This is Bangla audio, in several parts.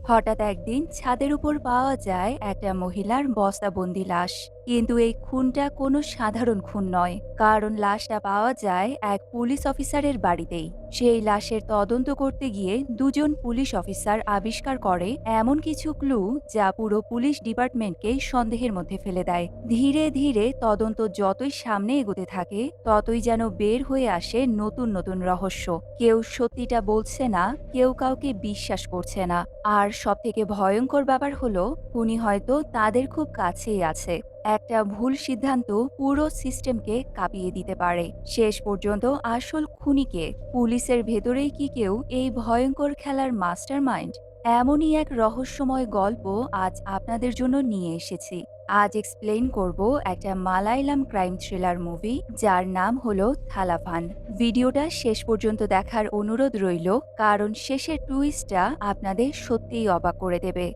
হঠাৎ একদিন ছাদের উপর পাওয়া যায় একটা মহিলার বস্তাবন্দি লাশ। কিন্তু এই খুনটা কোনো সাধারণ খুন নয়, কারণ লাশটা পাওয়া যায় এক পুলিশ অফিসারের বাড়িতেই। সেই লাশের তদন্ত করতে গিয়ে দুজন পুলিশ অফিসার আবিষ্কার করে এমন কিছু ক্লু যা পুরো পুলিশ ডিপার্টমেন্টকেই সন্দেহের মধ্যে ফেলে দেয়। ধীরে ধীরে তদন্ত যতই সামনে এগোতে থাকে, ততই যেন বের হয়ে আসে নতুন নতুন রহস্য। কেউ সত্যিটা বলছে না, কেউ কাউকে বিশ্বাস করছে না। আর সবথেকে ভয়ঙ্কর ব্যাপার হলো, উনি হয়তো তাদের খুব কাছেই আছে। একটা ভুল সিদ্ধান্ত পুরো সিস্টেমকে কাঁপিয়ে দিতে পারে। শেষ পর্যন্ত আসল খুনিকে, পুলিশের ভেতরেই কি কেউ এই ভয়ঙ্কর খেলার মাস্টারমাইন্ড? এমনই এক রহস্যময় গল্প আজ আপনাদের জন্য নিয়ে এসেছি। আজ এক্সপ্লেইন করব একটা মালায়ালাম ক্রাইম থ্রিলার মুভি যার নাম হলো থালাভান। ভিডিওটা শেষ পর্যন্ত দেখার অনুরোধ রইল, কারণ শেষের টুইস্টটা আপনাদের সত্যিই অবাক করে দেবে।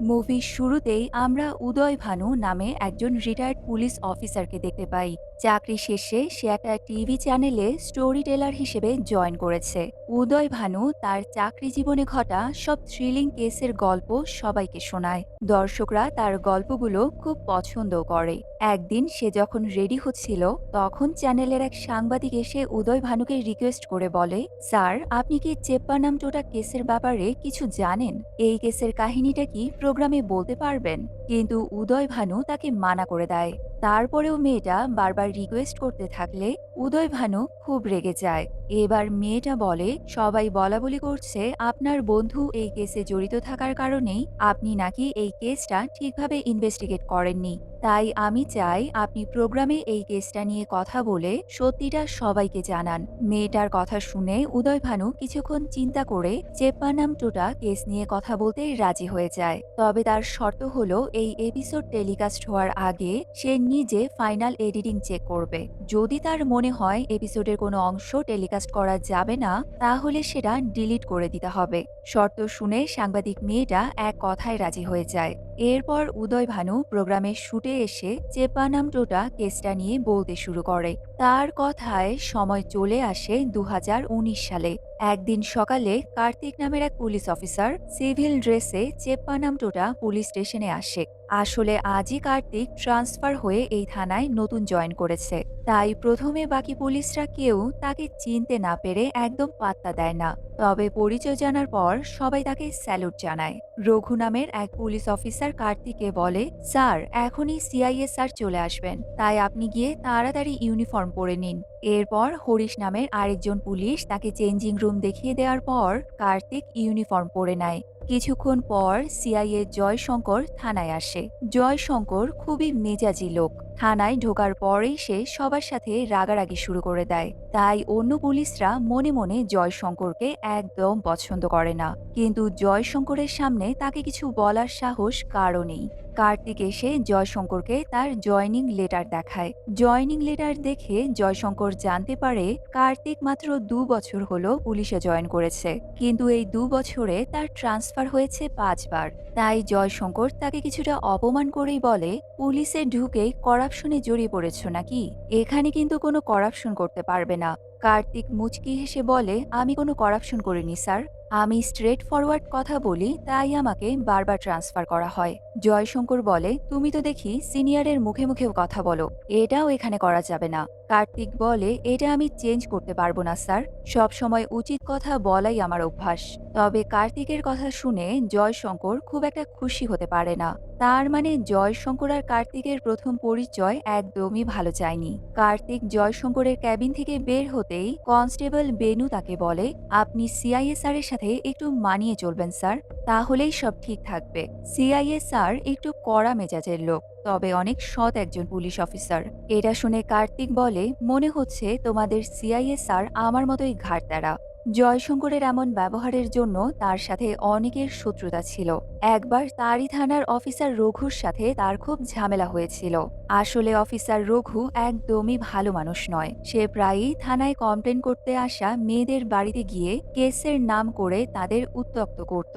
মুভির শুরুতেই আমরা উদয় ভানু নামে একজন রিটায়ার্ড পুলিশ অফিসারকে দেখতে পাই। চাকরি শেষে সে একটা টিভি চ্যানেলে স্টোরি টেলার হিসেবে জয়েন করেছে। উদয় ভানু তার চাকরি জীবনে ঘটা সব থ্রিলিং কেসের গল্প সবাইকে শোনায়। দর্শকরা তার গল্পগুলো খুব পছন্দ করে। একদিন সে যখন রেডি হচ্ছিল, তখন চ্যানেলের এক সাংবাদিক এসে উদয় ভানুকে রিকোয়েস্ট করে বলে, স্যার, আপনি কি চেপ্পানাম টোটা কেসের ব্যাপারে কিছু জানেন? এই কেসের কাহিনীটা কি প্রোগ্রামে বলতে পারবেন? কিন্তু উদয় ভানু তাকে মানা করে দেয়। তারপরেও মেয়েটা বারবার রিকোয়েস্ট করতে থাকলে উদয় ভানু খুব রেগে যায়। এবার মেয়েটা বলে, সবাই বলাবলি করছে আপনার বন্ধু এই কেসে জড়িত থাকার কারণেই আপনি নাকি এই কেসটা ঠিকভাবে ইনভেস্টিগেট করেননি। তাই আমি চাই আপনি প্রোগ্রামে এই কেসটা নিয়ে কথা বলে সত্যিটা সবাইকে জানান। মেয়েটার কথা শুনে উদয় ভানু কিছুক্ষণ চিন্তা করে চেপ্পানাম টোটা কেস নিয়ে কথা বলতে রাজি হয়ে যায়। তবে তার শর্ত হলো, এই এপিসোড টেলিকাস্ট হওয়ার আগে সে নিজে ফাইনাল এডিটিং চেক করবে। যদি তার মনে হয় এপিসোডের কোনো অংশ টেলিকাস্ট করা যাবে না, তাহলে সেটা ডিলিট করে দিতে হবে। শর্ত শুনে সাংবাদিক মেয়েটা এক কথায় রাজি হয়ে যায়। এরপর উদয় ভানু প্রোগ্রামের শুটে এসে চেপ্পানাম টোটা কেসটা নিয়ে বলতে শুরু করে। তার কথায় সময় চলে আসে 2019 সালে। একদিন সকালে কার্তিক নামের এক পুলিশ অফিসার সিভিল ড্রেসে চেপ্পানাম টোটা পুলিশ স্টেশনে আসে। আসলে আজই কার্তিক ট্রান্সফার হয়ে এই থানায় নতুন জয়েন করেছে। তাই প্রথমে বাকি পুলিশরা কেউ তাকে চিনতে না পেরে একদম পাত্তা দেয় না। তবে পরিচয় জানার পর সবাই তাকে স্যালুট জানায়। রঘু নামের এক পুলিশ অফিসার কার্তিককে বলে, স্যার, এখনই সিআইএ স্যার চলে আসবেন, তাই আপনি গিয়ে তাড়াতাড়ি ইউনিফর্ম পরে নিন। এরপর হরিশ নামের আরেকজন পুলিশ তাকে চেঞ্জিং রুম দেখিয়ে দেওয়ার পর কার্তিক ইউনিফর্ম পরে নেয়। কিছুক্ষণ পর সিআইএ জয়শঙ্কর থানায় আসে। জয়শঙ্কর খুবই মেজাজি লোক। থানায় ঢোকার পরেই সে সবার সাথে রাগারাগি শুরু করে দেয়। তাই অন্য পুলিশরা মনে মনে জয়শঙ্করকে একদম পছন্দ করে না। কিন্তু জয়শঙ্করের সামনে তাকে কিছু বলার সাহস কারও নেই। কার্তিক এসে জয়শঙ্করকে তার জয়নিং লেটার দেখায়। জয়নিং লেটার দেখে জয়শঙ্কর জানতে পারে কার্তিক মাত্র 2 বছর হলো পুলিশে জয়েন করেছে, কিন্তু এই 2 বছরে তার ট্রান্সফার হয়েছে 5 বার। তাই জয়শঙ্কর তাকে কিছুটা অপমান করেই বলে, পুলিশে ঢুকেই করাপশনে জড়িয়ে পড়েছ নাকি? এখানে কিন্তু কোনো করাপশন করতে পারবে না। কার্তিক মুচকি হেসে বলে, আমি কোনো করাপশন করিনি স্যার, আমি স্ট্রেট ফরওয়ার্ড কথা বলি, তাই আমাকে বারবার ট্রান্সফার করা হয়। জয়শঙ্কর বলে, তুমি তো দেখি সিনিয়রের মুখে মুখেও কথা বলো, এটাও এখানে করা যাবে না। কার্তিক বলে, এটা আমি চেঞ্জ করতে পারবো না স্যার, সব সময় উচিত কথা বলাই আমার অভ্যাস। তবে কার্তিকের কথা শুনে জয়শঙ্কর খুব একটা খুশি হতে পারে না। তার মানে জয়শঙ্কর আর কার্তিকের প্রথম পরিচয় একদমই ভালো যায়নি। কার্তিক জয়শঙ্করের ক্যাবিন থেকে বের হতেই কনস্টেবল বেনু তাকে বলে, আপনি সিআইএ স্যারের সাথে একটু মানিয়ে চলবেন স্যার, তাহলেই সব ঠিক থাকবে। সিআইএ স্যার একটু কড়া মেজাজের লোক, তবে অনেক সৎ একজন পুলিশ অফিসার। এটা শুনে কার্তিক বলে, মনে হচ্ছে তোমাদের সিআইএ স্যার আমার মতোই ঘাড়ত্যাড়া। জয়শঙ্করের এমন ব্যবহারের জন্য তার সাথে অনেকের শত্রুতা ছিল। একবার তারই থানার অফিসার রঘুর সাথে তার খুব ঝামেলা হয়েছিল। আসলে অফিসার রঘু একদমই ভালো মানুষ নয়। সে প্রায়ই থানায় কমপ্লেন করতে আসা মেয়েদের বাড়িতে গিয়ে কেসের নাম করে তাদের উত্ত্যক্ত করত।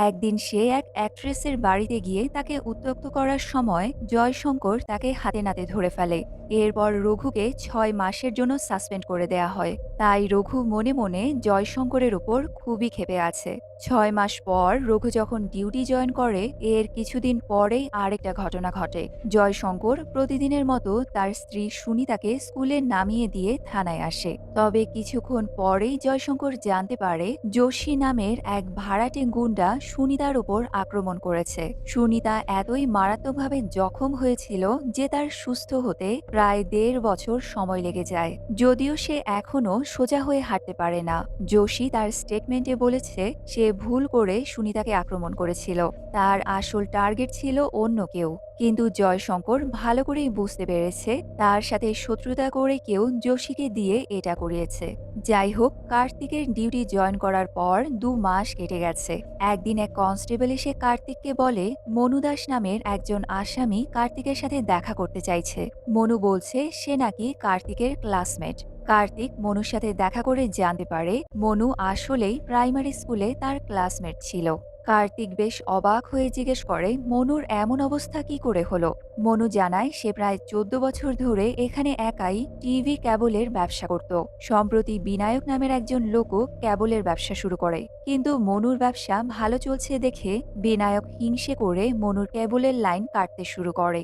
একদিন সে এক অ্যাক্ট্রেসের বাড়িতে গিয়ে তাকে উত্ত্যক্ত করার সময় জয়শঙ্কর তাকে হাতে নাতে ধরে ফেলে। এরপর রঘুকে 6 মাসের জন্য সাসপেন্ড করে দেয়া হয়। তাই রঘু মনে মনে জয়শঙ্করের উপর খুবই ক্ষেপে আছে। 6 মাস পর রঘু যখন ডিউটি জয়েন করে, এর কিছুদিন পরেই আরেকটা ঘটনা ঘটে। জয়শঙ্কর প্রতিদিনের মতো তার স্ত্রী সুনিতাকে স্কুলে নামিয়ে দিয়ে থানায় আসে। তবে কিছুক্ষণ পরেই জয়শঙ্কর জানতে পারে যোশী নামের এক ভাড়াটে গুন্ডা সুনিতার উপর আক্রমণ করেছে। সুনিতা এতই মারাত্মকভাবে জখম হয়েছিল যে তার সুস্থ হতে প্রায় 1.5 বছর সময় লেগে যায়। যদিও সে এখনো সোজা হয়ে হাঁটতে পারে না। যোশী তার স্টেটমেন্টে বলেছে সে ভুল করে সুনিতাকে আক্রমণ করেছিল, তার আসল টার্গেট ছিল অন্য কেউ। কিন্তু জয়শঙ্কর ভালো করেই বুঝতে পেরেছে তার সাথে শত্রুতা করে কেউ যোশীকে দিয়ে এটা করিয়েছে। যাই হোক, কার্তিকের ডিউটি জয়েন করার পর 2 মাস কেটে গেছে। একদিন এক কনস্টেবল এসে কার্তিককে বলে মনু দাস নামের একজন আসামি কার্তিকের সাথে দেখা করতে চাইছে। মনু বলছে সে নাকি কার্তিকের ক্লাসমেট। কার্তিক মনুর সাথে দেখা করে জানতে পারে মনু আসলেই প্রাইমারি স্কুলে তার ক্লাসমেট ছিল। কার্তিক বেশ অবাক হয়ে জিজ্ঞেস করে মনুর এমন অবস্থা কি করে হলো। মনু জানায় সে প্রায় 14 বছর ধরে এখানে একাই টিভি ক্যাবলের ব্যবসা করত। সম্প্রতি বিনায়ক নামের একজন লোকও ক্যাবলের ব্যবসা শুরু করে, কিন্তু মনুর ব্যবসা ভালো চলছে দেখে বিনায়ক হিংসে করে মনুর ক্যাবলের লাইন কাটতে শুরু করে।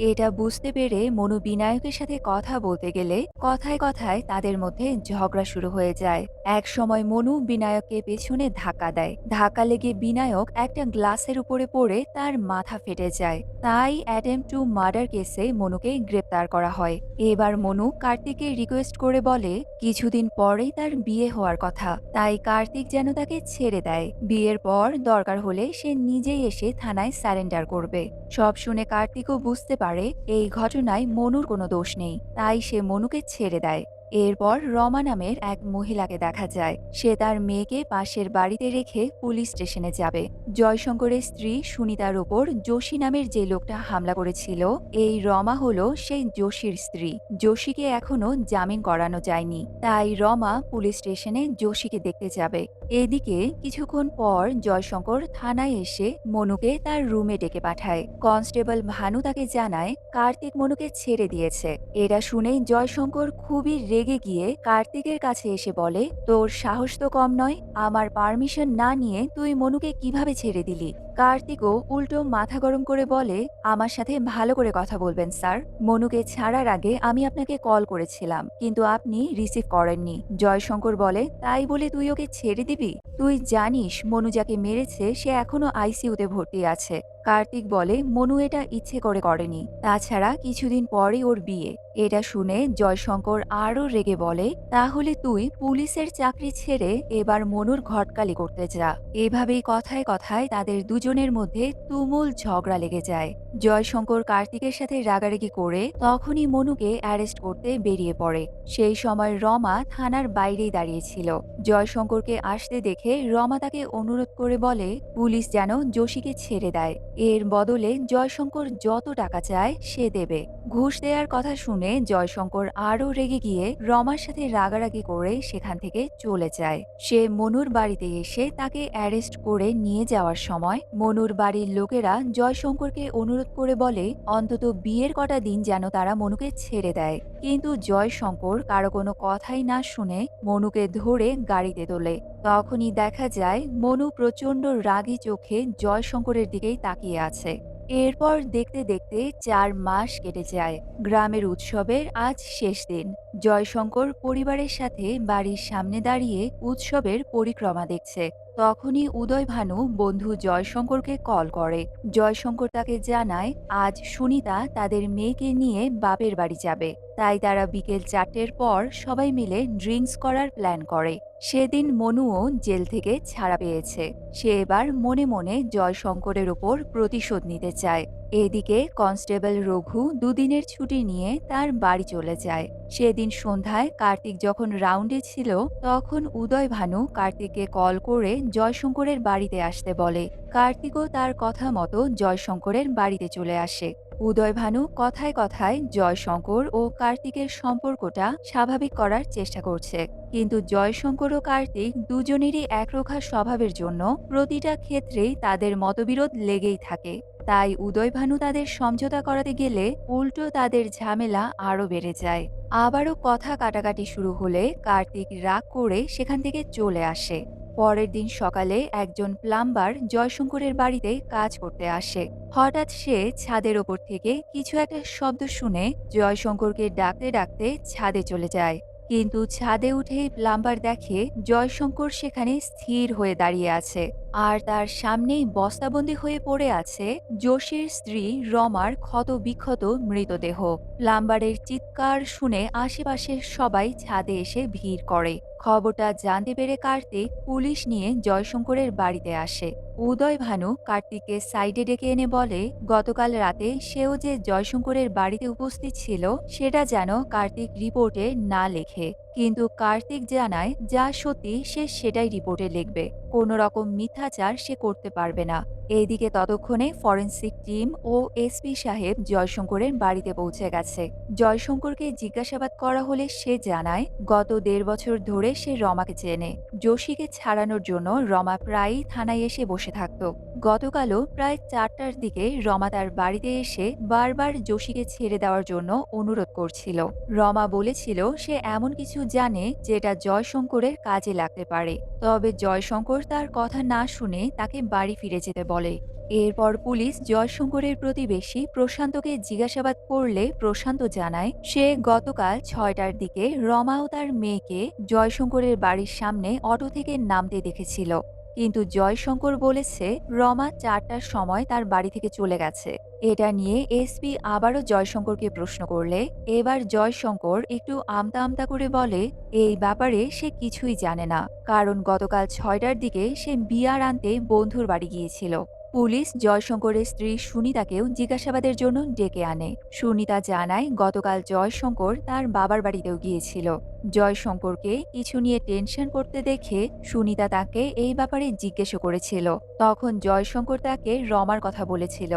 এটা বুঝতে পেরে মনু বিনায়কের সাথে কথা বলতে গেলে কথায় কথায় তাদের মধ্যে ঝগড়া শুরু হয়ে যায়। এক সময় মনু বিনায়ককে পেছনে ধাক্কা দেয়। ধাক্কা লেগে বিনায়ক একটা গ্লাসের উপরে পড়ে তার মাথা ফেটে যায়। তাই অ্যাটেম্পট টু মার্ডার কেসে মনুকে গ্রেপ্তার করা হয়। এবার মনু কার্তিককে রিকোয়েস্ট করে বলে কিছুদিন পরেই তার বিয়ে হওয়ার কথা, তাই কার্তিক যেন তাকে ছেড়ে দেয়। বিয়ের পর দরকার হলে সে নিজেই এসে থানায় সারেন্ডার করবে। সব শুনে কার্তিকও বুঝতে পারে এই ঘটনায় মনুর কোনো দোষ নেই, তাই সে মনুকে ছেড়ে দেয়। এরপর রমা নামের এক মহিলাকে দেখা যায়। সে তার মেয়েকে পাশের বাড়িতে রেখে পুলিশ স্টেশনে যাবে। জয়শঙ্করের স্ত্রী সুনিতার ওপর যোশী নামের যে লোকটা হামলা করেছিল, এই রমা হলো সেই যোশীর স্ত্রী। যোশীকে এখনো জামিন করানো যায়নি, তাই রমা পুলিশ স্টেশনে যোশীকে দেখতে যাবে। এদিকে কিছুক্ষণ পর জয়শঙ্কর থানায় এসে মনুকে তার রুমে ডেকে পাঠায়। কনস্টেবল ভানু তাকে জানায় কার্তিক মনুকে ছেড়ে দিয়েছে। এটা শুনেই জয়শঙ্কর খুবই রেগে গিয়ে কার্তিকের কাছে এসে বলে তোর সাহস তো কম নয়, আমার পারমিশন না নিয়ে তুই মনুকে কিভাবে ছেড়ে দিলি। কার্তিকও উল্টো মাথা গরম করে বলে আমার সাথে ভালো করে কথা বলবেন স্যার, মনুকে ছাড়ার আগে আমি আপনাকে কল করেছিলাম কিন্তু আপনি রিসিভ করেননি। জয়শঙ্কর বলে তাই বলে তুই ওকে ছেড়ে দিবি? তুই জানিস মনু যাকে মেরেছে সে এখনো আইসিইউতে ভর্তি আছে। কার্তিক বলে মনু এটা ইচ্ছে করে করেনি, তাছাড়া কিছুদিন পরে ওর বিয়ে। এটা শুনে জয়শঙ্কর আরও রেগে বলে তাহলে তুই পুলিশের চাকরি ছেড়ে এবার মনুর ঘটকালি করতে যা। এভাবেই কথায় কথায় তাদের দুজনের মধ্যে তুমুল ঝগড়া লেগে যায়। জয়শঙ্কর কার্তিকের সাথে রাগারাগি করে তখনই মনুকে অ্যারেস্ট করতে বেরিয়ে পড়ে। সেই সময় রমা থানার বাইরেই দাঁড়িয়েছিল। জয়শঙ্করকে আসতে দেখে রমা তাকে অনুরোধ করে বলে পুলিশ যেন যোশীকে ছেড়ে দেয়, এর বদলে জয়শঙ্কর যত টাকা চায় সে দেবে। ঘুষ দেওয়ার কথা শুনে জয়শঙ্কর আরও রেগে গিয়ে রমার সাথে রাগারাগি করে সেখান থেকে চলে যায়। সে মনুর বাড়িতে এসে তাকে অ্যারেস্ট করে নিয়ে যাওয়ার সময় মনুর বাড়ির লোকেরা জয়শঙ্করকে অনুরোধ করে বলে অন্তত বিয়ের কটা দিন যেন তারা মনুকে ছেড়ে দেয়। কিন্তু জয়শঙ্কর কারো কোনো কথাই না শুনে মনুকে ধরে গাড়িতে তোলে। তখনই দেখা যায় মনু প্রচণ্ড রাগী চোখে জয়শঙ্করের দিকেই তাকিয়ে আছে। এরপর দেখতে দেখতে 4 মাস কেটে যায়। গ্রামের উৎসবের আজ শেষ দিন। জয়শঙ্কর পরিবারের সাথে বাড়ির সামনে দাঁড়িয়ে উৎসবের পরিক্রমা দেখছে। তখনই উদয় ভানু বন্ধু জয়শঙ্করকে কল করে। জয়শঙ্কর তাকে জানায় আজ সুনিতা তাদের মেয়েকে নিয়ে বাপের বাড়ি যাবে, তাই তারা বিকেল 4টের পর সবাই মিলে ড্রিঙ্কস করার প্ল্যান করে। সেদিন মনুও জেল থেকে ছাড়া পেয়েছে। সে এবার মনে মনে জয়শঙ্করের ওপর প্রতিশোধ নিতে চায়। এদিকে কনস্টেবল রঘু দুদিনের ছুটি নিয়ে তার বাড়ি চলে যায়। সেদিন সন্ধ্যায় কার্তিক যখন রাউন্ডে ছিল তখন উদয় ভানু কার্তিককে কল করে জয়শঙ্করের বাড়িতে আসতে বলে। কার্তিকও তার কথা মতো জয়শঙ্করের বাড়িতে চলে আসে। উদয় ভানু কথায় কথায় জয়শঙ্কর ও কার্তিকের সম্পর্কটা স্বাভাবিক করার চেষ্টা করছে, কিন্তু জয়শঙ্কর ও কার্তিক দুজনেরই একরোখা স্বভাবের জন্য প্রতিটা ক্ষেত্রেই তাদের মতবিরোধ লেগেই থাকে। তাই উদয় ভানু তাদের সমঝোতা করাতে গেলে উল্টো তাদের ঝামেলা আরও বেড়ে যায়। আবারও কথা কাটাকাটি শুরু হলে কার্তিক রাগ করে সেখান থেকে চলে আসে। পরের দিন সকালে একজন প্লাম্বার জয়শঙ্করের বাড়িতে কাজ করতে আসে। হঠাৎ সে ছাদের ওপর থেকে কিছু একটা শব্দ শুনে জয়শঙ্করকে ডাকতে ডাকতে ছাদে চলে যায়। কিন্তু ছাদে উঠেই প্লাম্বার দেখে জয়শঙ্কর সেখানে স্থির হয়ে দাঁড়িয়ে আছে, আর তার সামনেই বস্তাবন্দি হয়ে পড়ে আছে যোশীর স্ত্রী রমার ক্ষত বিক্ষত মৃতদেহ। প্লাম্বারের চিৎকার শুনে আশেপাশের সবাই ছাদে এসে ভিড় করে। খবরটা জানতে পেরে কার্তিক পুলিশ নিয়ে জয়শঙ্করের বাড়িতে আসে। উদয় ভানু কার্তিককে সাইডে ডেকে এনে বলে গতকাল রাতে সেও যে জয়শঙ্করের বাড়িতে উপস্থিত ছিল সেটা যেন কার্তিক রিপোর্টে না লেখে। কিন্তু কার্তিক জানায় যা সত্যি সে সেটাই রিপোর্টে লিখবে, কোনো রকম মিথ্যাচার সে করতে পারবে না। এইদিকে ততক্ষণে ফরেনসিক টিম ও এসপি সাহেব জয়শঙ্করের বাড়িতে পৌঁছে গেছে। জয়শঙ্করকে জিজ্ঞাসাবাদ করা হলে সে জানায় গত ১.৫ বছর ধরে সে রমাকে চেনে। যোশীকে ছাড়ানোর জন্য রমা প্রায়ই থানায় এসে বসে থাকত। গতকালও প্রায় ৪টার দিকে রমা তার বাড়িতে এসে বারবার যোশীকে ছেড়ে দেওয়ার জন্য অনুরোধ করছিল। রমা বলেছিল সে এমন কিছু জানে যেটা জয়শঙ্করের কাজে লাগতে পারে। তবে জয়শঙ্কর তার কথা না শুনে তাকে বাড়ি ফিরে যেতে বলে। এরপর পুলিশ জয়শঙ্করের প্রতিবেশী প্রশান্তকে জিজ্ঞাসাবাদ করলে প্রশান্ত জানায় সে গতকাল ৬টার দিকে রমা ও তার মেয়েকে জয়শঙ্করের বাড়ির সামনে অটো থেকে নামতে দেখেছিল। কিন্তু জয়শঙ্কর বলেছে রমা ৪টার সময় তার বাড়ি থেকে চলে গেছে। এটা নিয়ে এসপি আবারও জয়শঙ্করকে প্রশ্ন করলে এবার জয়শঙ্কর একটু আমতা আমতা করে বলে এই ব্যাপারে সে কিছুই জানে না, কারণ গতকাল ৬টার দিকে সে বিয়ার আনতে বন্ধুর বাড়ি গিয়েছিল। পুলিশ জয়শঙ্করের স্ত্রী সুনিতাকেও জিজ্ঞাসাবাদের জন্য ডেকে আনে। সুনিতা জানায় গতকাল জয়শঙ্কর তার বাবার বাড়িতেও গিয়েছিল। জয়শঙ্করকে কিছু নিয়ে টেনশন করতে দেখে সুনিতা তাকে এই ব্যাপারে জিজ্ঞেস করেছিল। তখন জয়শঙ্কর তাকে রমার কথা বলেছিল।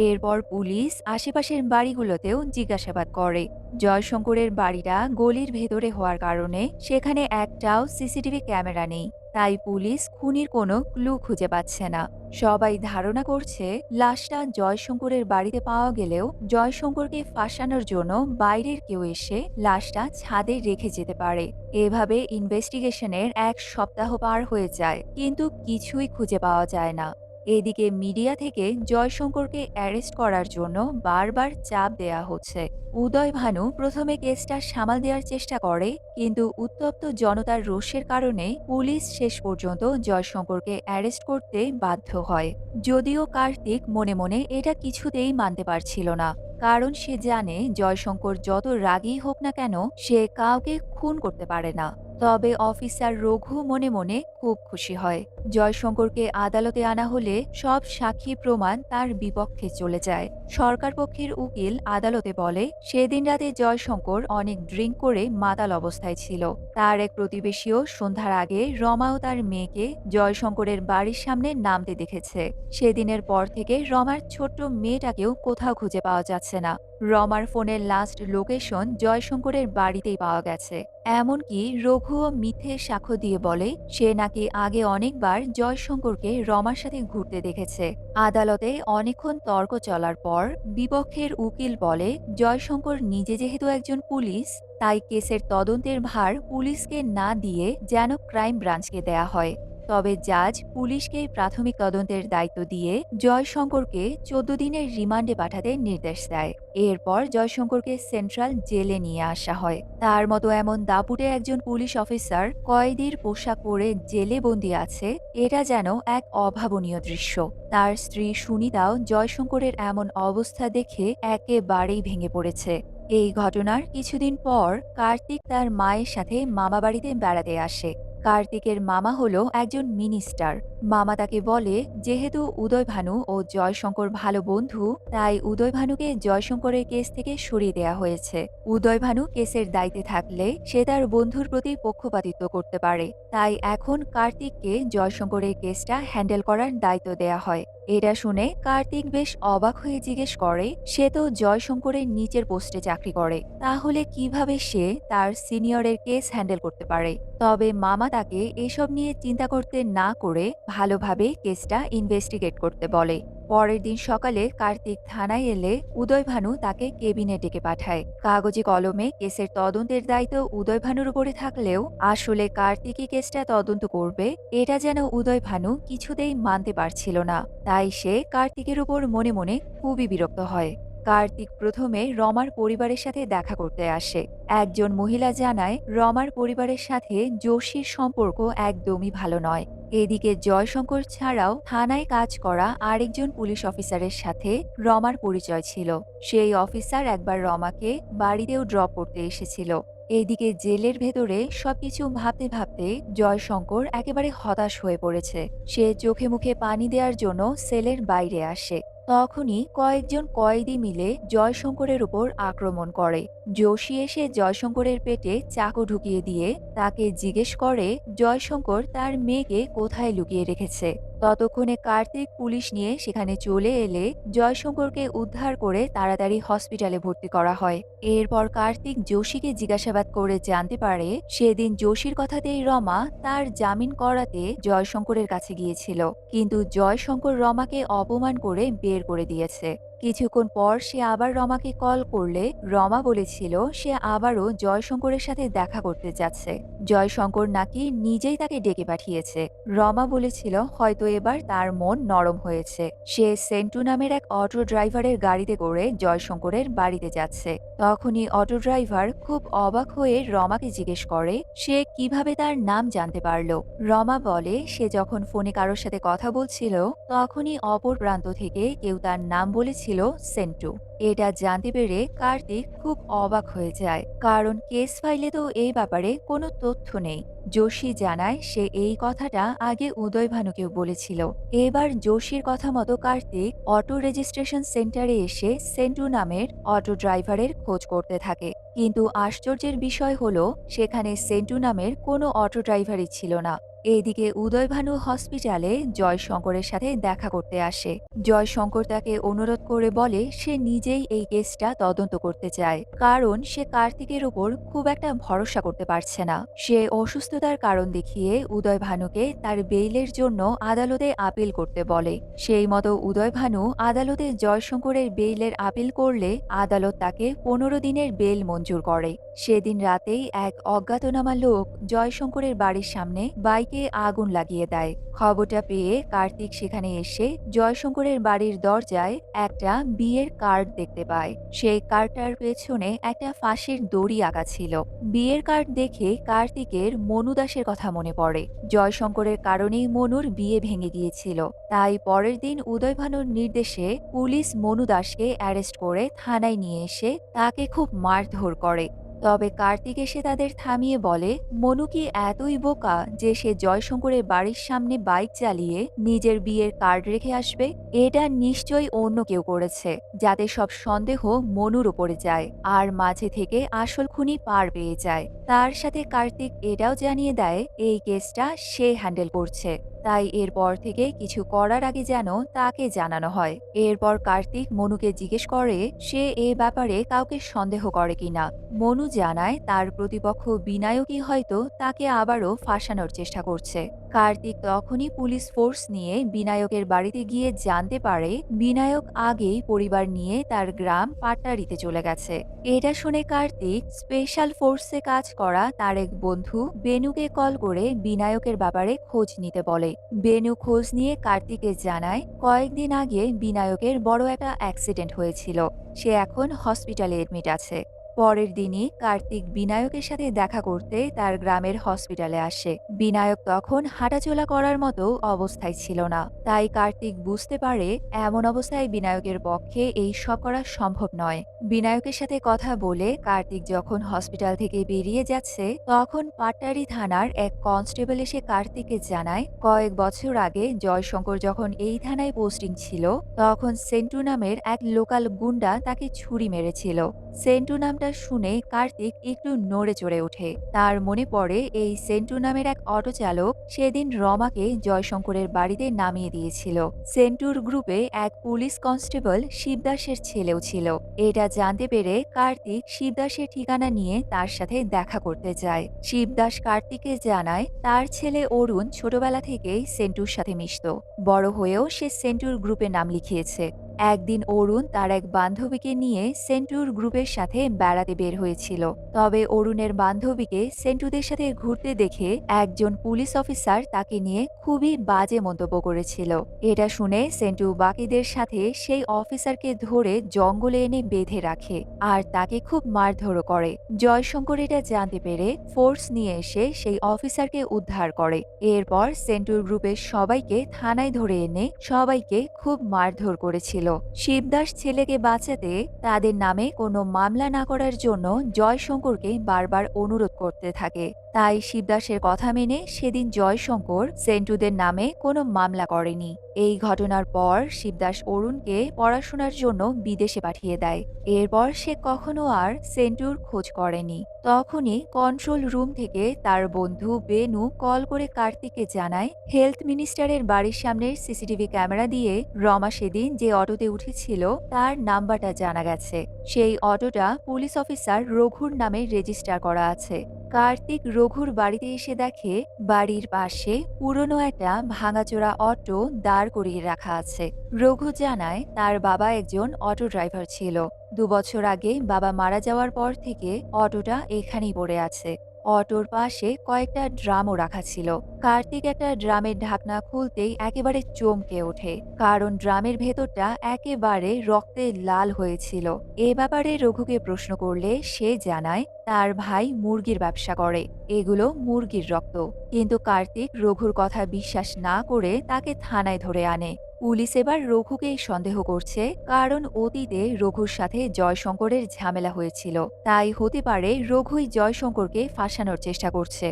এরপর পুলিশ আশেপাশের বাড়িগুলোতেও জিজ্ঞাসাবাদ করে। জয়শঙ্করের বাড়িটা গলির ভেতরে হওয়ার কারণে সেখানে একটাও সিসিটিভি ক্যামেরা নেই। তাই পুলিশ খুনির কোনো ক্লু খুঁজে পাচ্ছে না। সবাই ধারণা করছে লাশটা জয়শঙ্করের বাড়িতে পাওয়া গেলেও জয়শঙ্করকে ফাঁসানোর জন্য বাইরের কেউ এসে লাশটা ছাদে রেখে যেতে পারে। এভাবে ইনভেস্টিগেশনের ১ সপ্তাহ পার হয়ে যায়, কিন্তু কিছুই খুঁজে পাওয়া যায় না। এদিকে মিডিয়া থেকে জয়শঙ্করকে অ্যারেস্ট করার জন্য বারবার চাপ দেয়া হচ্ছে। উদয় ভানু প্রথমে কেসটা সামাল দেওয়ার চেষ্টা করে, কিন্তু উত্তপ্ত জনতার রোষের কারণে পুলিশ শেষ পর্যন্ত জয়শঙ্করকে অ্যারেস্ট করতে বাধ্য হয়। যদিও কার্তিক মনে মনে এটা কিছুতেই মানতে পারছিল না, কারণ সে জানে জয়শঙ্কর যত রাগী হোক না কেন সে কাউকে খুন করতে পারে না। তবে অফিসার রঘু মনে মনে খুব খুশি হয়। জয়শঙ্করকে আদালতে আনা হলে সব সাক্ষী প্রমাণ তার বিপক্ষে চলে যায়। সরকার পক্ষের উকিল আদালতে বলে সেদিন রাতে জয়শঙ্কর অনেক ড্রিঙ্ক করে মাতাল অবস্থায় ছিল। তার এক প্রতিবেশীও সন্ধ্যার আগে রমা ও তার মেয়েকে জয়শঙ্করের বাড়ির সামনে নামতে দেখেছে। সেদিনের পর থেকে রমার ছোট্ট মেয়েটাকেও কোথাও খুঁজে পাওয়া যাচ্ছে না। রমার ফোনের লাস্ট লোকেশন জয়শঙ্করের বাড়িতেই পাওয়া গেছে। এমনকি রঘুও মিথ্যে সাক্ষ্য দিয়ে বলে সে নাকি আগে অনেকবার জয়শঙ্করকে রমার সাথে ঘুরতে দেখেছে। আদালতে অনেকক্ষণ তর্ক চলার পর বিপক্ষের উকিল বলে জয়শঙ্কর নিজে যেহেতু একজন পুলিশ, তাই কেসের তদন্তের ভার পুলিশকে না দিয়ে যেন ক্রাইম ব্রাঞ্চকে দেয়া হয়। তবে জাজ পুলিশকে প্রাথমিক তদন্তের দায়িত্ব দিয়ে জয়শঙ্করকে ১৪ দিনের রিমান্ডে পাঠাতে নির্দেশ দেয়। এরপর জয়শঙ্করকে সেন্ট্রাল জেলে নিয়ে আসা হয়। তার মতো এমন দাপুটে একজন পুলিশ অফিসার কয়েদির পোশাক পরে জেলে বন্দী আছে, এটা যেন এক অভাবনীয় দৃশ্য। তার স্ত্রী সুনিতাও জয়শঙ্করের এমন অবস্থা দেখে একেবারেই ভেঙে পড়েছে। এই ঘটনার কিছুদিন পর কার্তিক তার মায়ের সাথে মামাবাড়িতে বেড়াতে আসে। কার্তিকের মামা হলো একজন মিনিস্টার। মামা তাকে বলে যেহেতু উদয় ভানু ও জয়শঙ্কর ভালো বন্ধু, তাই উদয় ভানুকে জয়শঙ্করের কেস থেকে সরিয়ে দেয়া হয়েছে। উদয় ভানু কেসের দায়িত্বে থাকলে সে তার বন্ধুর প্রতি পক্ষপাতিত্ব করতে পারে, তাই এখন কার্তিককে জয়শঙ্করের কেসটা হ্যান্ডেল করার দায়িত্ব দেয়া হয়। এটা শুনে কার্তিক বেশ অবাক হয়ে জিজ্ঞেস করে, সে তো জয়শঙ্করের নিচের পোস্টে চাকরি করে, তাহলে কিভাবে সে তার সিনিয়রের কেস হ্যান্ডেল করতে পারে। তবে মামা তাকে এসব নিয়ে চিন্তা করতে না করে ভালোভাবে কেসটা ইনভেস্টিগেট করতে বলে। পরের দিন সকালে কার্তিক থানায় এলে উদয়ভানু তাকে কেবিনে ডেকে পাঠায়। কাগজে কলমে কেসের তদন্তের দায়িত্ব উদয়ভানুর উপরে থাকলেও আসলে কার্তিকই কেসটা তদন্ত করবে এটা যেন উদয়ভানু কিছুতেই মানতে পারছিল না। তাই সে কার্তিকের উপর মনে মনে খুবই বিরক্ত হয়। কার্তিক প্রথমে রমার পরিবারের সাথে দেখা করতে আসে। একজন মহিলা জানায় রমার পরিবারের সাথে যোশীর সম্পর্ক একদমই ভালো নয়। এদিকে জয়শঙ্কর ছাড়াও থানায় কাজ করা আরেকজন পুলিশ অফিসারের সাথে রমার পরিচয় ছিল। সেই অফিসার একবার রমাকে বাড়িতেও ড্রপ করতে এসেছিল। এদিকে জেলের ভেতরে সবকিছু ভাবতে ভাবতে জয়শঙ্কর একেবারে হতাশ হয়ে পড়েছে। সে চোখে মুখে পানি দেওয়ার জন্য সেলের বাইরে আসে। তখনই কয়েকজন কয়েদি মিলে জয়শঙ্করের উপর আক্রমণ করে। যোশী এসে জয়শঙ্করের পেটে চাকু ঢুকিয়ে দিয়ে তাকে জিজ্ঞেস করে জয়শঙ্কর তার মেয়েকে কোথায় লুকিয়ে রেখেছে। ততক্ষণে কার্তিক পুলিশ নিয়ে সেখানে চলে এলে জয়শঙ্করকে উদ্ধার করে তাড়াতাড়ি হসপিটালে ভর্তি করা হয়। এরপর কার্তিক যোশীকে জিজ্ঞাসাবাদ করে জানতে পারে সেদিন যোশীর কথাতেই রমা তার জামিন করাতে জয়শঙ্করের কাছে গিয়েছিল, কিন্তু জয়শঙ্কর রমাকে অপমান করে বের করে দিয়েছে। কিছুক্ষণ পর সে আবার রমাকে কল করলে রমা বলেছিল সে আবারও জয়শঙ্করের সাথে দেখা করতে যাচ্ছে। জয়শঙ্কর নাকি নিজেই তাকে ডেকে পাঠিয়েছে। রমা বলেছিল হয়তো এবার তার মন নরম হয়েছে। সে সেন্টু নামের এক অটো ড্রাইভারের গাড়িতে করে জয়শঙ্করের বাড়িতে যাচ্ছে। তখনই অটো ড্রাইভার খুব অবাক হয়ে রমাকে জিজ্ঞেস করে সে কিভাবে তার নাম জানতে পারল। রমা বলে সে যখন ফোনে কারোর সাথে কথা বলছিল তখনই অপর প্রান্ত থেকে কেউ তার নাম বলেছিল সেন্টু। এটা জানতে পেরে কার্তিক খুব অবাক হয়ে যায়, কারণ কেস ফাইলে তো এই ব্যাপারে কোনো তথ্য নেই। যোশী জানায় সে এই কথাটা আগে উদয়ভানুকেও বলেছিল। এবার যোশীর কথা মতো কার্তিক অটো রেজিস্ট্রেশন সেন্টারে এসে সেন্টু নামের অটো ড্রাইভারের খোঁজ করতে থাকে। কিন্তু আশ্চর্যের বিষয় হলো সেখানে সেন্টু নামের কোনো অটো ড্রাইভারই ছিল না। এদিকে উদয়ভানু হসপিটালে জয়শঙ্করের সাথে দেখা করতে আসে। জয়শঙ্কর তাকে অনুরোধ করে বলে সে নিজেই এই কেসটা তদন্ত করতে চায়, কারণ সে কার্তিকের উপর খুব একটা ভরসা করতে পারছে না। সে অসুস্থতার কারণ দেখিয়ে উদয়ভানুকে তার বেইলের জন্য আদালতে আপিল করতে বলে। সেই মতো উদয়ভানু আদালতে জয়শঙ্করের বেইলের আপিল করলে আদালত তাকে 15 দিনের বেল মঞ্জুর করে। সেদিন রাতেই এক অজ্ঞাতনামা লোক জয়শঙ্করের বাড়ির সামনে বাইকে আগুন লাগিয়ে দেয়। খবরটা পেয়ে কার্তিক সেখানে এসে জয়শঙ্করের বাড়ির দরজায় একটা বিয়ের কার্ড দেখতে পায়। সেই কার্ডটার পেছনে একটা ফাঁসের দড়ি আঁকা ছিল। বিয়ের কার্ড দেখে কার্তিকের মনু দাসের কথা মনে পড়ে। জয়শঙ্করের কারণেই মনুর বিয়ে ভেঙে গিয়েছিল। তাই পরের দিন উদয়ভানুর নির্দেশে পুলিশ মনু দাসকে অ্যারেস্ট করে থানায় নিয়ে এসে তাকে খুব মারধর করে। তবে কার্তিক এসে তাদের থামিয়ে বলে মনু কি এতই বোকা যে সে জয়শঙ্করের বাড়ির সামনে বাইক চালিয়ে নিজের বিয়ের কার্ড রেখে আসবে। এটা নিশ্চয়ই অন্য কেউ করেছে, যাতে সব সন্দেহ মনুর ওপরে যায় আর মাঝে থেকে আসল খুনি পার পেয়ে যায়। তার সাথে কার্তিক এটাও জানিয়ে দেয় এই কেসটা সে হ্যান্ডেল করছে, তাই এরপর থেকে কিছু করার আগে যেন তাকে জানানো হয়। এরপর কার্তিক মনুকে জিজ্ঞেস করে সে এ ব্যাপারে কাউকে সন্দেহ করে কিনা। মনু জানায় তার প্রতিপক্ষ বিনায়কই হয়তো তাকে আবারও ফাঁসানোর চেষ্টা করছে। কার্তিক তখনই পুলিশ ফোর্স নিয়ে বিনায়কের বাড়িতে গিয়ে জানতে পারে বিনায়ক আগেই পরিবার নিয়ে তার গ্রাম পাট্টারিতে চলে গেছে। এটা শুনে কার্তিক স্পেশাল ফোর্সে কাজ করা তার এক বন্ধু বেনুকে কল করে বিনায়কের ব্যাপারে খোঁজ নিতে বলে। বেনু খোঁজ নিয়ে কার্তিকে জানায় কয়েকদিন আগে বিনায়কের বড় একটা অ্যাক্সিডেন্ট হয়েছিল, সে এখন হসপিটালে এডমিট আছে। পরের দিনই কার্তিক বিনায়কের সাথে দেখা করতে তার গ্রামের হসপিটালে আসে। বিনায়ক তখন হাঁটাচলা করার মতো অবস্থায় ছিল না, তাই কার্তিক বুঝতে পারে এমন অবস্থায় বিনায়কের পক্ষে এই সব করা সম্ভব নয়। বিনায়কের সাথে কথা বলে কার্তিক যখন হসপিটাল থেকে বেরিয়ে যাচ্ছে তখন পাট্টারি থানার এক কনস্টেবল এসে কার্তিককে জানায় কয়েক বছর আগে জয়শঙ্কর যখন এই থানায় পোস্টিং ছিল তখন সেন্টু নামের এক লোকাল গুন্ডা তাকে ছুরি মেরেছিল। সেন্টু নামটা শুনে কার্তিক একটু নড়ে চড়ে ওঠে। তার মনে পড়ে এই সেন্টু নামের এক অটো চালক সেদিন রমাকে জয়শঙ্করের বাড়িতে নামিয়ে দিয়েছিল। সেন্টুর গ্রুপে এক পুলিশ কনস্টেবল শিবদাসের ছেলেও ছিল। এটা জানতে পেরে কার্তিক শিবদাসের ঠিকানা নিয়ে তার সাথে দেখা করতে যায়। শিবদাস কার্তিককে জানায় তার ছেলে অরুণ ছোটবেলা থেকেই সেন্টুর সাথে মিশত। বড় হয়েও সে সেন্টুর গ্রুপে নাম লিখিয়েছে। একদিন অরুণ তার এক বান্ধবীকে নিয়ে সেন্টুর গ্রুপের সাথে বেড়াতে বের হয়েছিল। তবে অরুণের বান্ধবীকে সেন্টুদের সাথে ঘুরতে দেখে একজন পুলিশ অফিসার তাকে নিয়ে খুবই বাজে মন্তব্য করেছিল। এটা শুনে সেন্টু বাকিদের সাথে সেই অফিসারকে ধরে জঙ্গলে এনে বেঁধে রাখে আর তাকে খুব মারধরও করে। জয়শঙ্কর এটা জানতে পেরে ফোর্স নিয়ে এসে সেই অফিসারকে উদ্ধার করে। এরপর সেন্টুর গ্রুপের সবাইকে থানায় ধরে এনে সবাইকে খুব মারধর করেছিল। শিবদাস ছেলেকে বাঁচাতে তাদের নামে কোনো মামলা না করার জন্য জয়শঙ্করকে বারবার অনুরোধ করতে থাকে। তাই শিবদাসের কথা মেনে সেদিন জয়শঙ্কর সেন্টুদের নামে কোনো মামলা করেনি। এই ঘটনার পর শিবদাস অরুণকে পড়াশোনার জন্য বিদেশে পাঠিয়ে দেয়। এরপর সে কখনো আর সেন্টুর খোঁজ করেনি। তখনই কন্ট্রোল রুম থেকে তার বন্ধু বেনু কল করে কার্তিককে জানায় হেলথ মিনিস্টারের বাড়ির সামনের সিসিটিভি ক্যামেরা দিয়ে রমা সেদিন যে অটোতে উঠেছিল তার নাম্বারটা জানা গেছে। সেই অটোটা পুলিশ অফিসার রঘুর নামে রেজিস্টার করা আছে। কার্তিক রঘুর বাড়িতে এসে দেখে বাড়ির পাশে পুরনো একটা ভাঙাচোরা অটো দাঁড় করিয়ে রাখা আছে। রঘু জানায় তার বাবা একজন অটো ড্রাইভার ছিল। 2 বছর আগে বাবা মারা যাওয়ার পর থেকে অটোটা এখানেই পড়ে আছে। অটোর পাশে কয়েকটা ড্রামও রাখা ছিল। কার্তিক একটা ড্রামের ঢাকনা খুলতেই একেবারে চমকে ওঠে, কারণ ড্রামের ভেতরটা একেবারে রক্তে লাল হয়েছিল। এ ব্যাপারে রঘুকে প্রশ্ন করলে সে জানায় তার ভাই মুরগির ব্যবসা করে, এগুলো মুরগির রক্ত। কিন্তু কার্তিক রঘুর কথা বিশ্বাস না করে তাকে থানায় ধরে আনে। পুলিশ এবার রঘুকেই সন্দেহ করছে, কারণ অতীতে রঘুর সাথে জয়শঙ্করের ঝামেলা হয়েছিল। তাই হতে পারে রঘুই জয়শঙ্করকে ফাঁসানোর চেষ্টা করছে।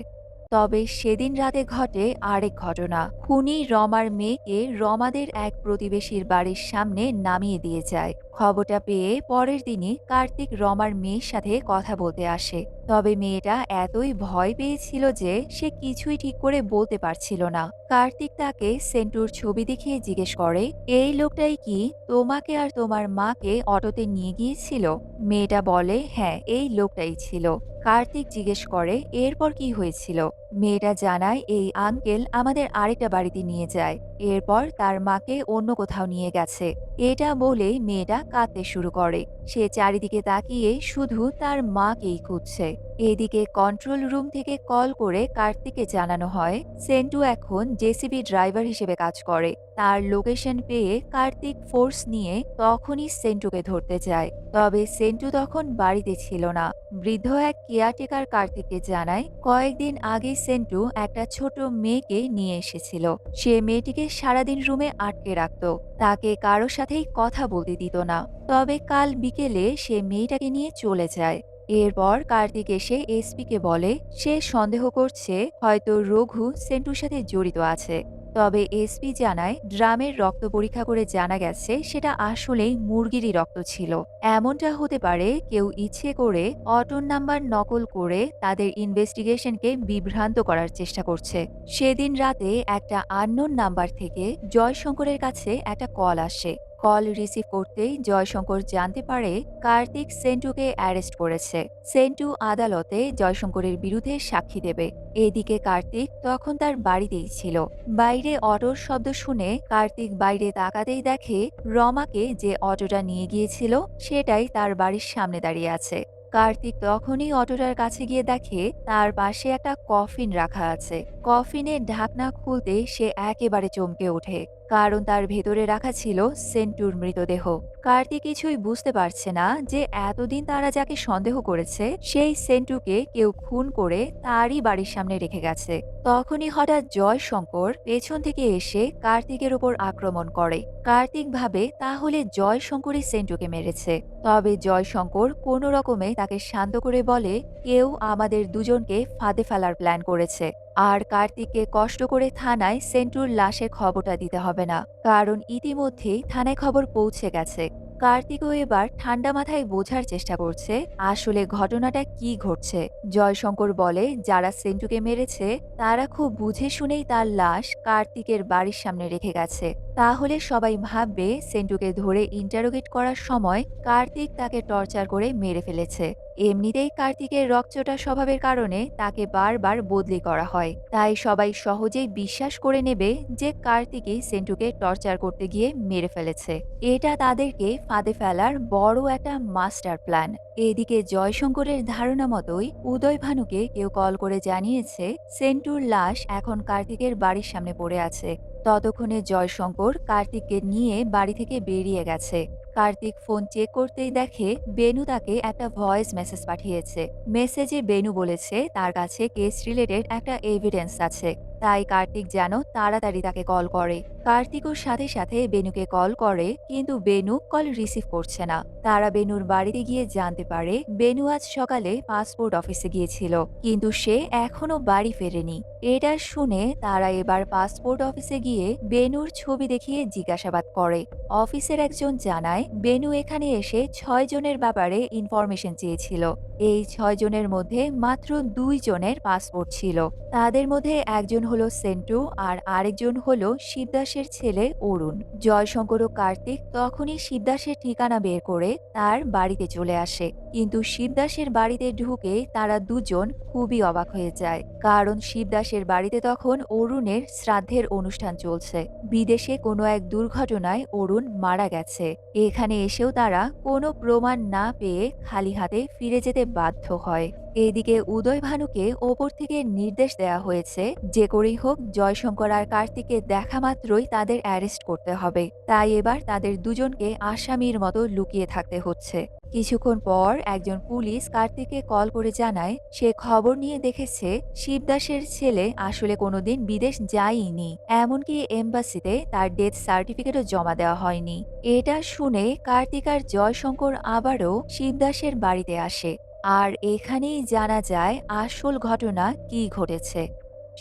তবে সেদিন রাতে ঘটে আরেক ঘটনা। খুনি রমার মেয়েকে রমাদের এক প্রতিবেশীর বাড়ির সামনে নামিয়ে দিয়ে যায়। খবরটা পেয়ে পরের দিনই কার্তিক রমার মেয়ের সাথে কথা বলতে আসে। তবে মেয়েটা এতই ভয় পেয়েছিল যে সে কিছুই ঠিক করে বলতে পারছিল না। কার্তিক তাকে সেন্টুর ছবি দেখিয়ে জিজ্ঞেস করে, এই লোকটাই কি তোমাকে আর তোমার মাকে অটোতে নিয়ে গিয়েছিল? মেয়েটা বলে, হ্যাঁ, এই লোকটাই ছিল। কার্তিক জিজ্ঞেস করে, এরপর কি হয়েছিল? মেয়েটা জানায়, এই আঙ্কেল আমাদের আরেকটা বাড়িতে নিয়ে যায়। এরপর তার মাকে অন্য কোথাও নিয়ে গেছে। এটা বলে মেয়েটা কাঁদতে শুরু করে। সে চারিদিকে তাকিয়ে শুধু তার মাকেই খুঁজছে। এদিকে কন্ট্রোল রুম থেকে কল করে কার্তিককে জানানো হয় সেন্টু এখন জেসিবি ড্রাইভার হিসেবে কাজ করে। তার লোকেশন পেয়ে কার্তিক ফোর্স নিয়ে তখনই সেন্টুকে ধরতে যায়। তবে সেন্টু তখন বাড়িতে ছিল না। বৃদ্ধ এক কেয়ারটেকার কার্তিককে জানায় কয়েকদিন আগে সেন্টু একটা ছোট মেয়েকে নিয়ে এসেছিল। সে মেয়েটিকে সারাদিন রুমে আটকে রাখত, তাকে কারো সাথেই কথা বলতে দিত না। তবে কাল বিকেলে সে মেয়েটাকে নিয়ে চলে যায়। এরপর কার্তিক এসে এসপিকে বলে সে সন্দেহ করছে হয়তো রঘু সেন্টুর সাথে জড়িত আছে। তবে এসপি জানায় ড্রামের রক্ত পরীক্ষা করে জানা গেছে সেটা আসলেই মুরগিরই রক্ত ছিল। এমনটা হতে পারে কেউ ইচ্ছে করে অটোর নাম্বার নকল করে তাদের ইনভেস্টিগেশনকে বিভ্রান্ত করার চেষ্টা করছে। সেদিন রাতে একটা আননোন নাম্বার থেকে জয়শঙ্করের কাছে একটা কল আসে। কল রিসিভ করতেই জয়শঙ্কর জানতে পারে কার্তিক সেন্টুকে অ্যারেস্ট করেছে। সেন্টু আদালতে জয়শঙ্করের বিরুদ্ধে সাক্ষী দেবে। এদিকে কার্তিক তখন তার বাড়িতেই ছিল। বাইরে অটোর শব্দ শুনে কার্তিক বাইরে তাকাতেই দেখে রমাকে যে অটোটা নিয়ে গিয়েছিল সেটাই তার বাড়ির সামনে দাঁড়িয়ে আছে। কার্তিক তখনই অটোটার কাছে গিয়ে দেখে তার পাশে একটা কফিন রাখা আছে। কফিনের ঢাকনা খুলতে সে একেবারে চমকে ওঠে, কারণ তার ভেতরে রাখা ছিল সেন্টুর মৃতদেহ। কার্তিক কিছুই বুঝতে পারছে না যে এতদিন তারা যাকে সন্দেহ করেছে সেই সেন্টুকে কেউ খুন করে তারই বাড়ির সামনে রেখে গেছে। তখনই হঠাৎ জয়শঙ্কর পেছন থেকে এসে কার্তিকের ওপর আক্রমণ করে। কার্তিক ভাবে তাহলে জয়শঙ্করই সেন্টুকে মেরেছে। তবে জয়শঙ্কর কোনো রকমে তাকে শান্ত করে বলে কেউ আমাদের দুজনকে ফাঁদে ফেলার প্ল্যান করেছে। আর কার্তিককে কষ্ট করে থানায় সেন্টুর লাশের খবরটা দিতে হবে না, কারণ ইতিমধ্যেই থানায় খবর পৌঁছে গেছে। কার্তিকও এবার ঠান্ডা মাথায় বোঝার চেষ্টা করছে আসলে ঘটনাটা কি ঘটছে। জয়শঙ্কর বলে যারা সেন্টুকে মেরেছে তারা খুব বুঝে শুনেই তার লাশ কার্তিকের বাড়ির সামনে রেখে গেছে। তাহলে সবাই ভাববে সেন্টুকে ধরে ইন্টারোগেট করার সময় কার্তিক তাকে টর্চার করে মেরে ফেলেছে। এমনিতেই কার্তিকের রকচটা স্বভাবের কারণে তাকে বারবার বদলি করা হয়, তাই সবাই সহজেই বিশ্বাস করে নেবে যে কার্তিকই সেন্টুকে টর্চার করতে গিয়ে মেরে ফেলেছে। এটা তাদেরকে ফাঁদে ফেলার বড় একটা মাস্টার প্ল্যান। এদিকে জয়শঙ্করের ধারণা মতোই উদয় ভানুকে কেউ কল করে জানিয়েছে সেন্টুর লাশ এখন কার্তিকের বাড়ির সামনে পড়ে আছে। ততক্ষণে জয়শঙ্কর কার্তিককে নিয়ে বাড়ি থেকে বেরিয়ে গেছে। কার্তিক ফোন চেক করতেই দেখে বেনু তাকে একটা ভয়েস মেসেজ পাঠিয়েছে। মেসেজে বেনু বলেছে তার কাছে কেস রিলেটেড একটা এভিডেন্স আছে, তাই কার্তিক যেন তাড়াতাড়ি তাকে কল করে। কার্তিকও সাথে সাথে বেনুকে কল করে, কিন্তু বেনু কল রিসিভ করছে না। তারা বেনুর বাড়িতে গিয়ে জানতে পারে বেনু আজ সকালে পাসপোর্ট অফিসে গিয়েছিল, কিন্তু সে এখনো বাড়ি ফেরেনি। এটা শুনে তারা এবার পাসপোর্ট অফিসে গিয়ে বেনুর ছবি দেখিয়ে জিজ্ঞাসাবাদ করে। অফিসের একজন জানায় বেনু এখানে এসে 6 জনের ব্যাপারে ইনফরমেশন চেয়েছিল। এই 6 জনের মধ্যে মাত্র 2 জনের পাসপোর্ট ছিল। তাদের মধ্যে একজন হলো সেন্টু আর আরেকজন হলো শিবদাসের ছেলে অরুণ। জয়শঙ্কর ও কার্তিক তখনই শিবদাসের ঠিকানা বের করে তার বাড়িতে চলে আসে, কিন্তু শিবদাসের বাড়িতে ঢুকে তারা দুজন খুবই অবাক হয়ে যায়, কারণ শিবদাসের বাড়িতে তখন অরুণের শ্রাদ্ধের অনুষ্ঠান চলছে। বিদেশে কোনো এক দুর্ঘটনায় অরুণ মারা গেছে। এখানে এসেও তারা কোনো প্রমাণ না পেয়ে খালি হাতে ফিরে যেতে বাধ্য হয়। এদিকে উদয় ভানুকে ওপর থেকে নির্দেশ দেয়া হয়েছে যে করেই হোক জয়শঙ্কর আর কার্তিকের দেখা মাত্রই তাদের অ্যারেস্ট করতে হবে। তাই এবার তাদের দুজনকে আসামির মতো লুকিয়ে থাকতে হচ্ছে। কিছুক্ষণ পর একজন পুলিশ কার্তিককে কল করে জানায় সে খবর নিয়ে দেখেছে শিবদাসের ছেলে আসলে কোনোদিন বিদেশ যায়নি, এমনকি এম্বাসিতে তার ডেথ সার্টিফিকেটও জমা দেওয়া হয়নি। এটা শুনে কার্তিক আর জয়শঙ্কর আবারও শিবদাসের বাড়িতে আসে, আর এখানেই জানা যায় আসল ঘটনা কি ঘটেছে।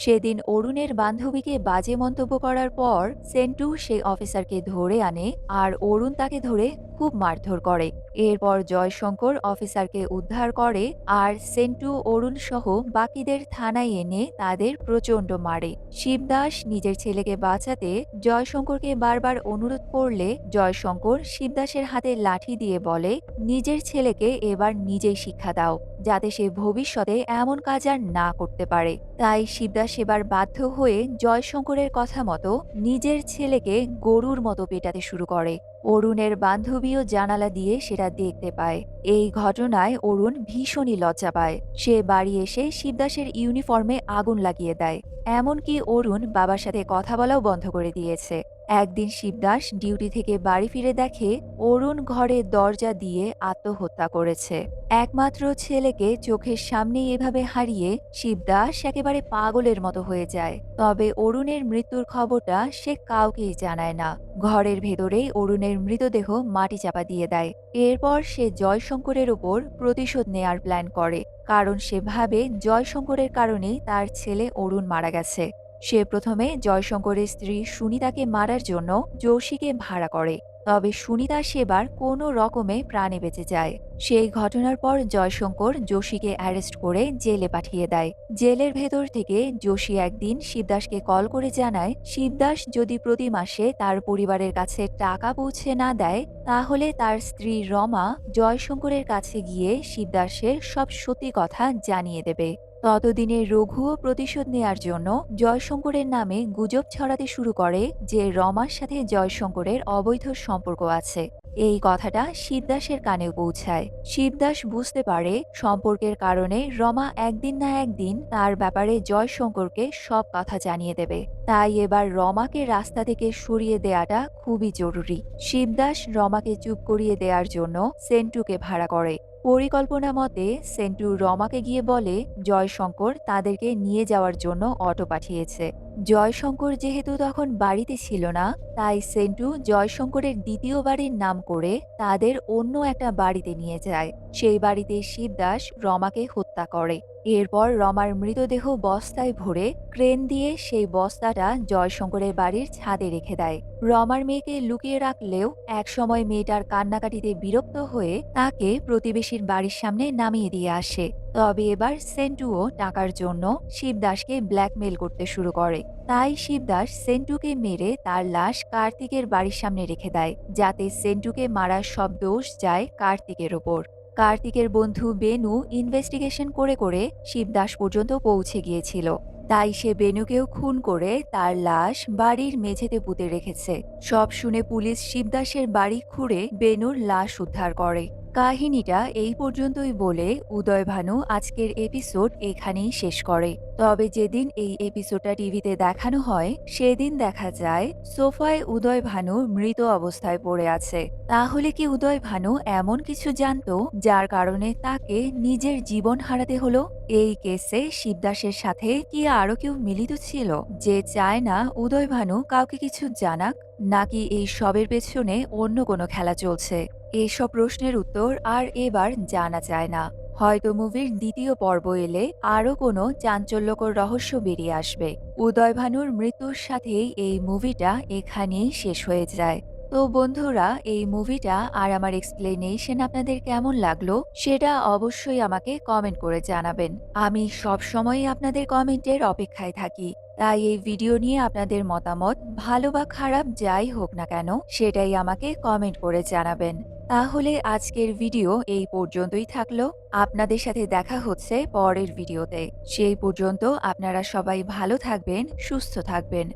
সেদিন অরুণের বান্ধবীকে বাজে মন্তব্য করার পর সেন্টু সেই অফিসারকে ধরে আনে, আর অরুণ তাকে ধরে খুব মারধর করে। এরপর জয়শঙ্কর অফিসারকে উদ্ধার করে, আর সেন্টু অরুণ সহ বাকিদের থানায় এনে তাদের প্রচণ্ড মারে। শিবদাস নিজের ছেলেকে বাঁচাতে জয়শঙ্করকে বারবার অনুরোধ করলে জয়শঙ্কর শিবদাসের হাতে লাঠি দিয়ে বলে নিজের ছেলেকে এবার নিজেই শিক্ষা দাও, যাতে সে ভবিষ্যতে এমন কাজ আর না করতে পারে। তাই শিবদাস এবার বাধ্য হয়ে জয়শঙ্করের কথা মতো নিজের ছেলেকে গরুর মতো পেটাতে শুরু করে। অরুণের বান্ধবীও জানালা দিয়ে সেটা দেখতে পায়। এই ঘটনায় অরুণ ভীষণই লজ্জা পায়। সে বাড়ি এসে শিবদাসের ইউনিফর্মে আগুন লাগিয়ে দেয়। এমনকি অরুণ বাবার সাথে কথা বলাও বন্ধ করে দিয়েছে। একদিন শিবদাস ডিউটি থেকে বাড়ি ফিরে দেখে অরুণ ঘরে দরজা দিয়ে আত্মহত্যা করেছে। একমাত্র ছেলেকে চোখের সামনে এভাবে হারিয়ে শিবদাস একেবারে পাগলের মতো হয়ে যায়। তবে অরুণের মৃত্যুর খবরটা সে কাউকেই জানায় না। ঘরের ভেতরেই অরুণের মৃতদেহ মাটি চাপা দিয়ে দেয়। এরপর সে জয়শঙ্করের উপর প্রতিশোধ নেয়ার প্ল্যান করে, কারণ সে ভাবে জয়শঙ্করের কারণেই তার ছেলে অরুণ মারা গেছে। সে প্রথমে জয়শঙ্করের স্ত্রী সুনিতাকে মারার জন্য যোশীকে ভাড়া করে, তবে সুনিতা সেবার কোনো রকমে প্রাণে বেঁচে যায়। সেই ঘটনার পর জয়শঙ্কর যোশীকে অ্যারেস্ট করে জেলে পাঠিয়ে দেয়। জেলের ভেতর থেকে যোশী একদিন শিবদাসকে কল করে জানায় শিবদাস যদি প্রতি মাসে তার পরিবারের কাছে টাকা পৌঁছে না দেয়, তাহলে তার স্ত্রী রমা জয়শঙ্করের কাছে গিয়ে শিবদাসের সব সত্যি কথা জানিয়ে দেবে। ততদিনে রঘুও প্রতিশোধ নেয়ার জন্য জয়শঙ্করের নামে গুজব ছড়াতে শুরু করে যে রমার সাথে জয়শঙ্করের অবৈধ সম্পর্ক আছে। এই কথাটা শিবদাসের কানেও পৌঁছায়। শিবদাস বুঝতে পারে সম্পর্কের কারণে রমা একদিন না একদিন তার ব্যাপারে জয়শঙ্করকে সব কথা জানিয়ে দেবে। তাই এবার রমাকে রাস্তা থেকে সরিয়ে দেয়াটা খুবই জরুরি। শিবদাস রমাকে চুপ করিয়ে দেওয়ার জন্য সেন্টুকে ভাড়া করে। পরিকল্পনা মতে সেন্টু রমাকে গিয়ে বলে জয়শঙ্কর তাদেরকে নিয়ে যাওয়ার জন্য অটো পাঠিয়েছে। জয়শঙ্কর যেহেতু তখন বাড়িতে ছিল না, তাই সেন্টু জয়শঙ্করের দ্বিতীয় বাড়ির নাম করে তাদের অন্য একটা বাড়িতে নিয়ে যায়। সেই বাড়িতে শিবদাস রমাকে হত্যা করে। এরপর রমার মৃতদেহ বস্তায় ভরে ক্রেন দিয়ে সেই বস্তাটা জয়শঙ্করের বাড়ির ছাদে রেখে দেয়। রমার মেয়েকে লুকিয়ে রাখলেও একসময় মেয়েটার কান্নাকাটিতে বিরক্ত হয়ে তাকে প্রতিবেশীর বাড়ির সামনে নামিয়ে দিয়ে আসে। তবে এবার সেন্টুও টাকার জন্য শিবদাসকে ব্ল্যাকমেল করতে শুরু করে। তাই শিবদাস সেন্টুকে মেরে তার লাশ কার্তিকের বাড়ির সামনে রেখে দেয়, যাতে সেন্টুকে মারার সব দোষ যায় কার্তিকের ওপর। কার্তিকের বন্ধু বেনু ইনভেস্টিগেশন করে করে শিবদাস পর্যন্ত পৌঁছে গিয়েছিল। তাই সে বেনুকেও খুন করে তার লাশ বাড়ির মেঝেতে পুঁতে রেখেছে। সব শুনে পুলিশ শিবদাসের বাড়ি খুঁড়ে বেনুর লাশ উদ্ধার করে। কাহিনীটা এই পর্যন্তই বলে উদয় ভানু আজকের এপিসোড এখানেই শেষ করে। তবে যেদিন এই এপিসোডটা টিভিতে দেখানো হয় সেদিন দেখা যায় সোফায় উদয় ভানু মৃত অবস্থায় পড়ে আছে। তাহলে কি উদয় ভানু এমন কিছু জানতো যার কারণে তাকে নিজের জীবন হারাতে হলো? এই কেসে শিবদাসের সাথে কি আরো কেউ মিলিত ছিল, যে চায় না উদয় ভানু কাউকে কিছু জানাক? নাকি এই সবের পেছনে অন্য কোনো খেলা চলছে? এসব প্রশ্নের উত্তর আর এবার জানা যায় না। হয়তো মুভির দ্বিতীয় পর্ব এলে আরও কোনো চাঞ্চল্যকর রহস্য বেরিয়ে আসবে। উদয় ভানুর মৃত্যুর সাথেই এই মুভিটা এখানেই শেষ হয়ে যায়। তো বন্ধুরা, এই মুভিটা আর আমার এক্সপ্লেনেশন আপনাদের কেমন লাগলো সেটা অবশ্যই আমাকে কমেন্ট করে জানাবেন। আমি সবসময়ই আপনাদের কমেন্টের অপেক্ষায় থাকি। তাই এই ভিডিও নিয়ে আপনাদের মতামত, ভালো বা খারাপ যাই হোক না কেন, সেটাই আমাকে কমেন্ট করে জানাবেন। তাহলে আজকের ভিডিও এই পর্যন্তই থাকলো। আপনাদের সাথে দেখা হচ্ছে পরের ভিডিওতে। সেই পর্যন্ত আপনারা সবাই ভালো থাকবেন, সুস্থ থাকবেন।